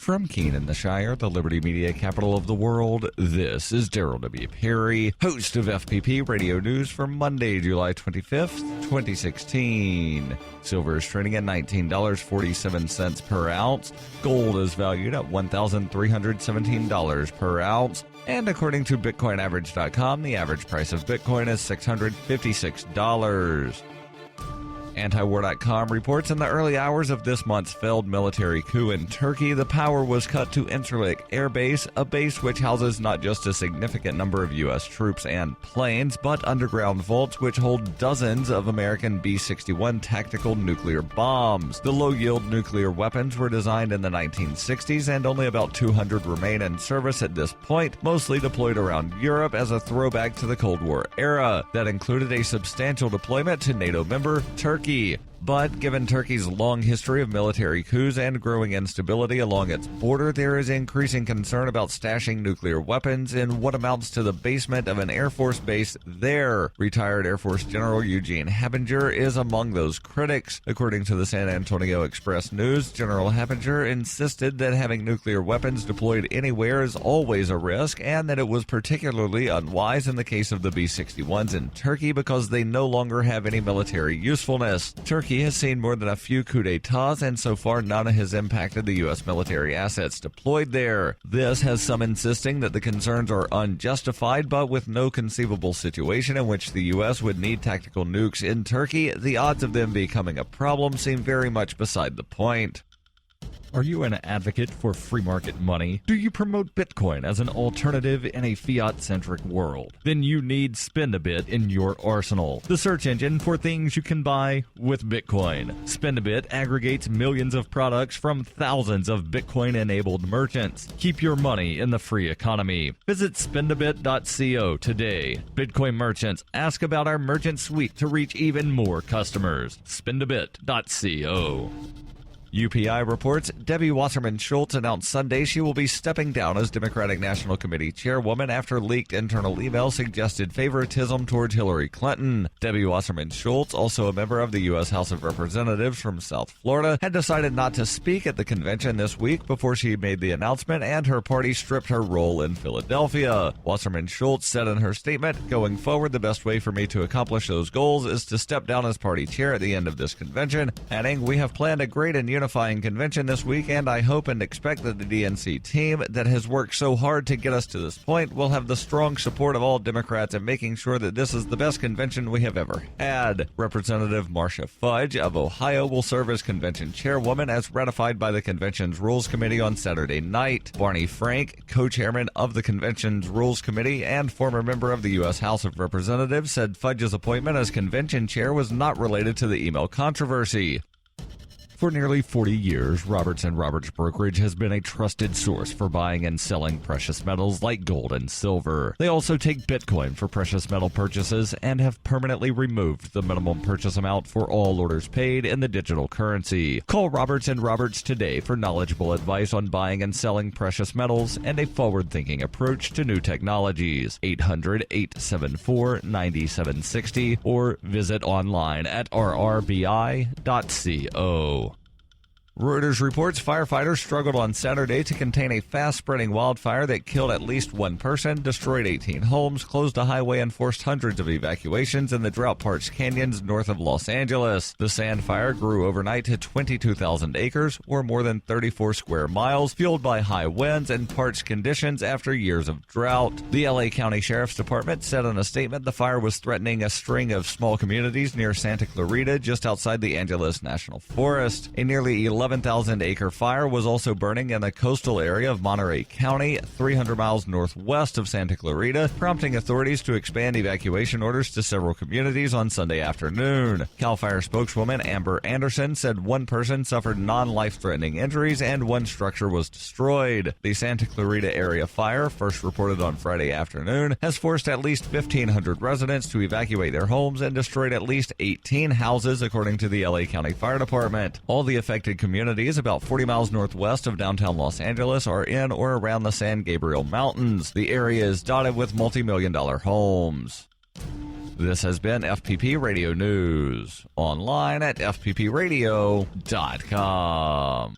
From Keene in the Shire, the Liberty Media capital of the world, this is Daryl W. Perry, host of FPP Radio News for Monday, July 25th, 2016. Silver is trading at $19.47 per ounce. Gold is valued at $1,317 per ounce. And according to BitcoinAverage.com, the average price of Bitcoin is $656. Antiwar.com reports in the early hours of this month's failed military coup in Turkey, the power was cut to Incirlik Air Base, a base which houses not just a significant number of U.S. troops and planes, but underground vaults which hold dozens of American B-61 tactical nuclear bombs. The low-yield nuclear weapons were designed in the 1960s, and only about 200 remain in service at this point, mostly deployed around Europe as a throwback to the Cold War era. That included a substantial deployment to NATO member Turkey. But given Turkey's long history of military coups and growing instability along its border, there is increasing concern about stashing nuclear weapons in what amounts to the basement of an Air Force base there. Retired Air Force General Eugene Habinger is among those critics. According to the San Antonio Express News, General Habinger insisted that having nuclear weapons deployed anywhere is always a risk, and that it was particularly unwise in the case of the B-61s in Turkey because they no longer have any military usefulness. Turkey has seen more than a few coups d'etats, and so far none has impacted the U.S. military assets deployed there. This has some insisting that the concerns are unjustified, but with no conceivable situation in which the U.S. would need tactical nukes in Turkey, the odds of them becoming a problem seem very much beside the point. Are you an advocate for free market money? Do you promote Bitcoin as an alternative in a fiat-centric world? Then you need Spendabit in your arsenal, the search engine for things you can buy with Bitcoin. Spendabit aggregates millions of products from thousands of Bitcoin-enabled merchants. Keep your money in the free economy. Visit spendabit.co today. Bitcoin merchants, ask about our merchant suite to reach even more customers. Spendabit.co. UPI reports Debbie Wasserman Schultz announced Sunday she will be stepping down as Democratic National Committee chairwoman after leaked internal emails suggested favoritism towards Hillary Clinton. Debbie Wasserman Schultz, also a member of the U.S. House of Representatives from South Florida, had decided not to speak at the convention this week before she made the announcement, and her party stripped her role in Philadelphia. Wasserman Schultz said in her statement, "Going forward, the best way for me to accomplish those goals is to step down as party chair at the end of this convention," adding, "We have planned a great and unifying convention this week, and I hope and expect that the DNC team that has worked so hard to get us to this point will have the strong support of all Democrats in making sure that this is the best convention we have ever had." Representative Marcia Fudge of Ohio will serve as convention chairwoman as ratified by the convention's Rules Committee on Saturday night. Barney Frank, co-chairman of the convention's Rules Committee and former member of the U.S. House of Representatives, said Fudge's appointment as convention chair was not related to the email controversy. For nearly 40 years, Roberts & Roberts Brokerage has been a trusted source for buying and selling precious metals like gold and silver. They also take Bitcoin for precious metal purchases and have permanently removed the minimum purchase amount for all orders paid in the digital currency. Call Roberts & Roberts today for knowledgeable advice on buying and selling precious metals and a forward-thinking approach to new technologies. 800-874-9760 or visit online at rrbi.co. Reuters reports firefighters struggled on Saturday to contain a fast-spreading wildfire that killed at least one person, destroyed 18 homes, closed a highway, and forced hundreds of evacuations in the drought-parched canyons north of Los Angeles. The sand fire grew overnight to 22,000 acres, or more than 34 square miles, fueled by high winds and parched conditions after years of drought. The LA County Sheriff's Department said in a statement the fire was threatening a string of small communities near Santa Clarita, just outside the Angeles National Forest. A nearly 11,000-acre fire was also burning in the coastal area of Monterey County, 300 miles northwest of Santa Clarita, prompting authorities to expand evacuation orders to several communities on Sunday afternoon. CAL FIRE spokeswoman Amber Anderson said one person suffered non-life-threatening injuries and one structure was destroyed. The Santa Clarita area fire, first reported on Friday afternoon, has forced at least 1,500 residents to evacuate their homes and destroyed at least 18 houses, according to the LA County Fire Department. All the affected communities about 40 miles northwest of downtown Los Angeles are in or around the San Gabriel Mountains. The area is dotted with multi-million-dollar homes. This has been FPP Radio News, online at fppradio.com.